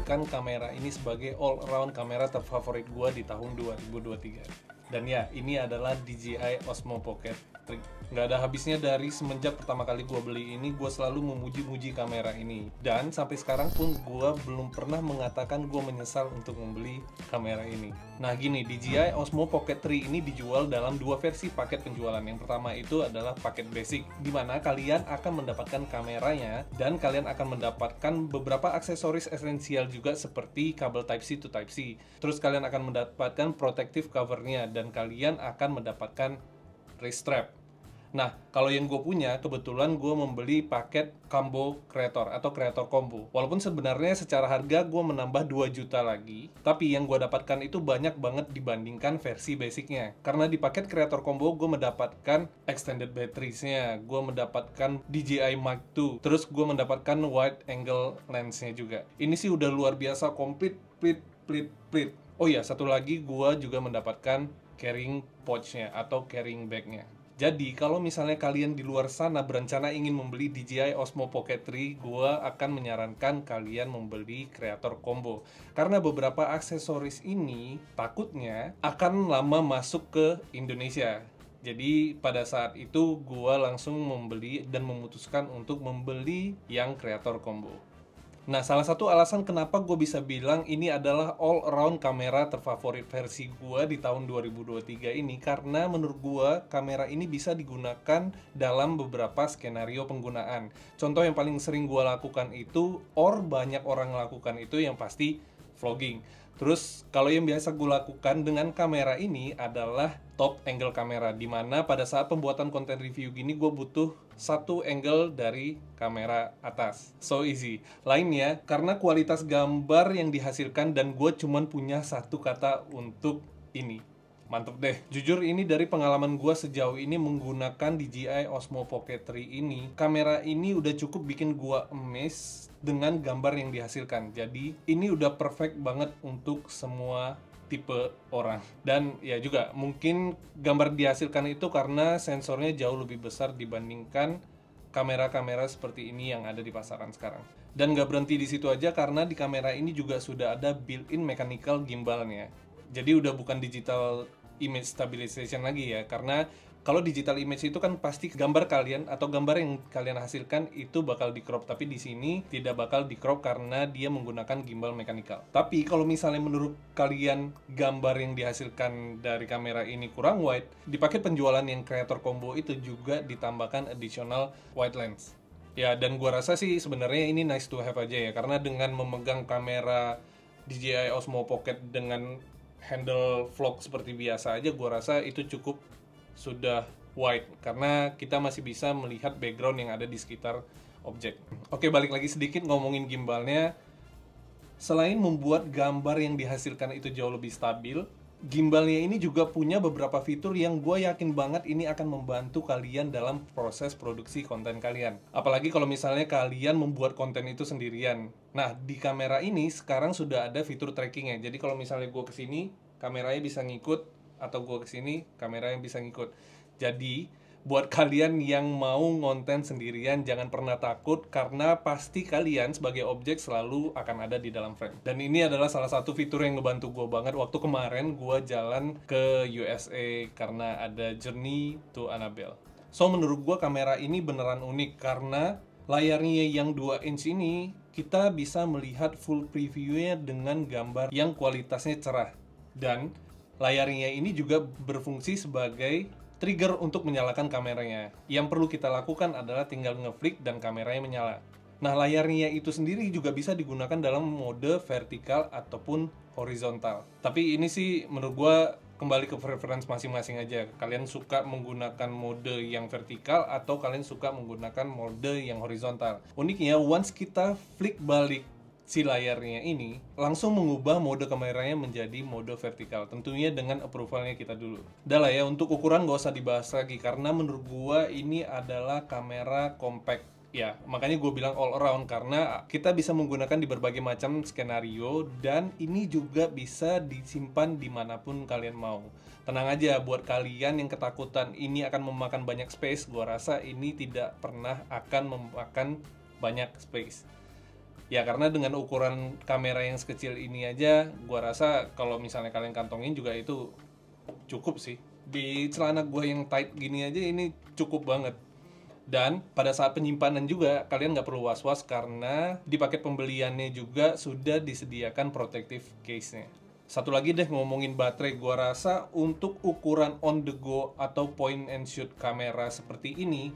menjadikan kamera ini sebagai all around kamera terfavorit gue di tahun 2023. Dan ya, ini adalah DJI Osmo Pocket 3. Nggak ada habisnya dari semenjak pertama kali gue beli ini, gue selalu memuji-muji kamera ini. Dan sampai sekarang pun gue belum pernah mengatakan gue menyesal untuk membeli kamera ini. Nah gini, DJI Osmo Pocket 3 ini dijual dalam dua versi paket penjualan. Yang pertama itu adalah paket basic, di mana kalian akan mendapatkan kameranya dan kalian akan mendapatkan beberapa aksesoris esensial juga seperti kabel Type-C to Type-C. Terus kalian akan mendapatkan protective covernya dan kalian akan mendapatkan wrist strap. Nah, kalau yang gue punya, kebetulan gue membeli paket Combo Creator atau Creator Combo. Walaupun sebenarnya secara harga gue menambah 2 juta lagi, tapi yang gue dapatkan itu banyak banget dibandingkan versi basicnya. Karena di paket Creator Combo gue mendapatkan extended batteriesnya, gue mendapatkan DJI Mic 2, terus gue mendapatkan wide angle lensnya juga. Ini sih udah luar biasa, komplit, plit. Oh iya, satu lagi gue juga mendapatkan carrying pouch-nya atau carrying bag-nya. Jadi, kalau misalnya kalian di luar sana berencana ingin membeli DJI Osmo Pocket 3, gue akan menyarankan kalian membeli Creator Combo. Karena beberapa aksesoris ini takutnya akan lama masuk ke Indonesia. Jadi, pada saat itu gue langsung membeli dan memutuskan untuk membeli yang Creator Combo. Nah, salah satu alasan kenapa gue bisa bilang ini adalah all around kamera terfavorit versi gue di tahun 2023 ini, karena menurut gue kamera ini bisa digunakan dalam beberapa skenario penggunaan. Contoh yang paling sering gue lakukan itu, banyak orang lakukan itu, yang pasti vlogging. Terus kalau yang biasa gue lakukan dengan kamera ini adalah top angle kamera, dimana pada saat pembuatan konten review gini gue butuh satu angle dari kamera atas. So easy. Lainnya, karena kualitas gambar yang dihasilkan dan gue cuman punya satu kata untuk ini. Mantep deh. Jujur ini dari pengalaman gue sejauh ini menggunakan DJI Osmo Pocket 3 ini, kamera ini udah cukup bikin gue amazed dengan gambar yang dihasilkan. Jadi ini udah perfect banget untuk semua tipe orang. Dan ya juga mungkin gambar dihasilkan itu karena sensornya jauh lebih besar dibandingkan kamera-kamera seperti ini yang ada di pasaran sekarang. Dan nggak berhenti di situ aja, karena di kamera ini juga sudah ada built-in mechanical gimbalnya. Jadi udah bukan digital image stabilization lagi ya, karena kalau digital image itu kan pasti gambar kalian atau gambar yang kalian hasilkan itu bakal di crop, tapi di sini tidak bakal di crop karena dia menggunakan gimbal mechanical. Tapi kalau misalnya menurut kalian gambar yang dihasilkan dari kamera ini kurang wide, di paket penjualan yang Creator Combo itu juga ditambahkan additional wide lens. Ya, dan gua rasa sih sebenarnya ini nice to have aja ya, karena dengan memegang kamera DJI Osmo Pocket dengan handle vlog seperti biasa aja, gua rasa itu cukup sudah wide, karena kita masih bisa melihat background yang ada di sekitar objek. Oke, balik lagi sedikit ngomongin gimbalnya. Selain membuat gambar yang dihasilkan itu jauh lebih stabil, gimbalnya ini juga punya beberapa fitur yang gue yakin banget ini akan membantu kalian dalam proses produksi konten kalian. Apalagi kalau misalnya kalian membuat konten itu sendirian. Nah, di kamera ini sekarang sudah ada fitur trackingnya. Jadi kalau misalnya gue kesini, kameranya bisa ngikut, atau gue kesini, kameranya bisa ngikut. Jadi, buat kalian yang mau ngonten sendirian, jangan pernah takut, karena pasti kalian sebagai objek selalu akan ada di dalam frame. Dan ini adalah salah satu fitur yang ngebantu gue banget waktu kemarin gue jalan ke USA karena ada Journey to Annabelle. So, menurut gue kamera ini beneran unik, karena layarnya yang 2 inch ini, kita bisa melihat full previewnya dengan gambar yang kualitasnya cerah. Dan layarnya ini juga berfungsi sebagai trigger untuk menyalakan kameranya. Yang perlu kita lakukan adalah tinggal ngeflick dan kameranya menyala. Nah, layarnya itu sendiri juga bisa digunakan dalam mode vertikal ataupun horizontal. Tapi ini sih menurut gua kembali ke preference masing-masing aja. Kalian suka menggunakan mode yang vertikal atau kalian suka menggunakan mode yang horizontal. Uniknya, once kita flick balik si layarnya ini langsung mengubah mode kameranya menjadi mode vertikal, tentunya dengan approvalnya kita dulu. Udah lah ya, untuk ukuran gak usah dibahas lagi, karena menurut gua ini adalah kamera compact. Ya, makanya gue bilang all around, karena kita bisa menggunakan di berbagai macam skenario, dan ini juga bisa disimpan dimanapun kalian mau. Tenang aja, buat kalian yang ketakutan ini akan memakan banyak space, gue rasa ini tidak pernah akan memakan banyak space. Ya karena dengan ukuran kamera yang sekecil ini aja, gua rasa kalau misalnya kalian kantongin juga itu cukup sih. Di celana gua yang tight gini aja ini cukup banget. Dan pada saat penyimpanan juga kalian nggak perlu was-was karena di paket pembeliannya juga sudah disediakan protective case-nya. Satu lagi deh ngomongin baterai, gua rasa untuk ukuran on the go atau point and shoot kamera seperti ini,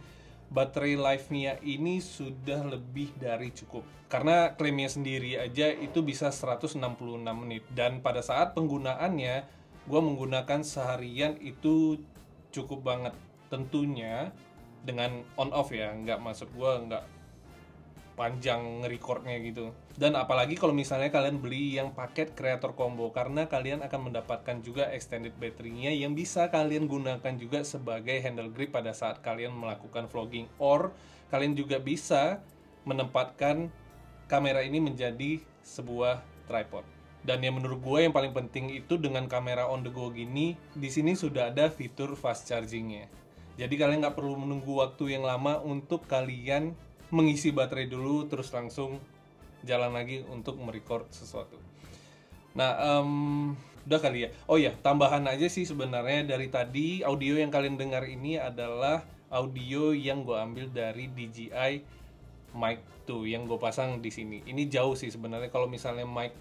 baterai life-nya ini sudah lebih dari cukup. Karena klaimnya sendiri aja itu bisa 166 menit. Dan pada saat penggunaannya, gue menggunakan seharian itu cukup banget. Tentunya dengan on-off ya, nggak maksud gue nggak panjang nge-recordnya gitu. Dan apalagi kalau misalnya kalian beli yang paket creator combo, karena kalian akan mendapatkan juga extended baterainya yang bisa kalian gunakan juga sebagai handle grip pada saat kalian melakukan vlogging, or kalian juga bisa menempatkan kamera ini menjadi sebuah tripod. Dan yang menurut gue yang paling penting itu dengan kamera on the go gini, di sini sudah ada fitur fast chargingnya. Jadi kalian nggak perlu menunggu waktu yang lama untuk kalian mengisi baterai dulu terus langsung jalan lagi untuk merecord sesuatu. Nah, udah kali ya. Oh ya, tambahan aja sih sebenarnya dari tadi audio yang kalian dengar ini adalah audio yang gue ambil dari DJI mic 2 yang gue pasang di sini. Ini jauh sih sebenarnya, kalau misalnya mic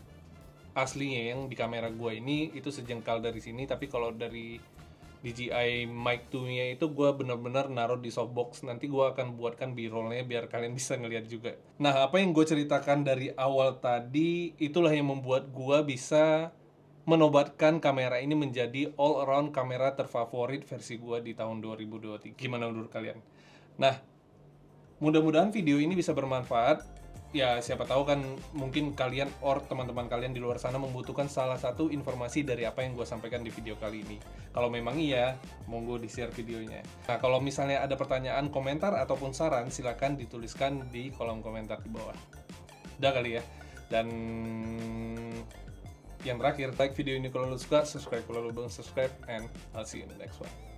aslinya yang di kamera gue ini itu sejengkal dari sini, tapi kalau dari DJI mic 2-nya itu gue bener-bener naruh di softbox. Nanti gue akan buatkan b-rollnya biar kalian bisa ngeliat juga. Nah, apa yang gue ceritakan dari awal tadi, itulah yang membuat gue bisa menobatkan kamera ini menjadi all around kamera terfavorit versi gue di tahun 2023. Gimana menurut kalian? Nah, mudah-mudahan video ini bisa bermanfaat. Ya, siapa tahu kan mungkin kalian or teman-teman kalian di luar sana membutuhkan salah satu informasi dari apa yang gue sampaikan di video kali ini. Kalau memang iya, monggo di-share videonya. Nah, kalau misalnya ada pertanyaan, komentar, ataupun saran, silakan dituliskan di kolom komentar di bawah. Udah kali ya. Dan yang terakhir, like video ini kalau lo suka, subscribe kalau lo belum subscribe, and I'll see you in the next one.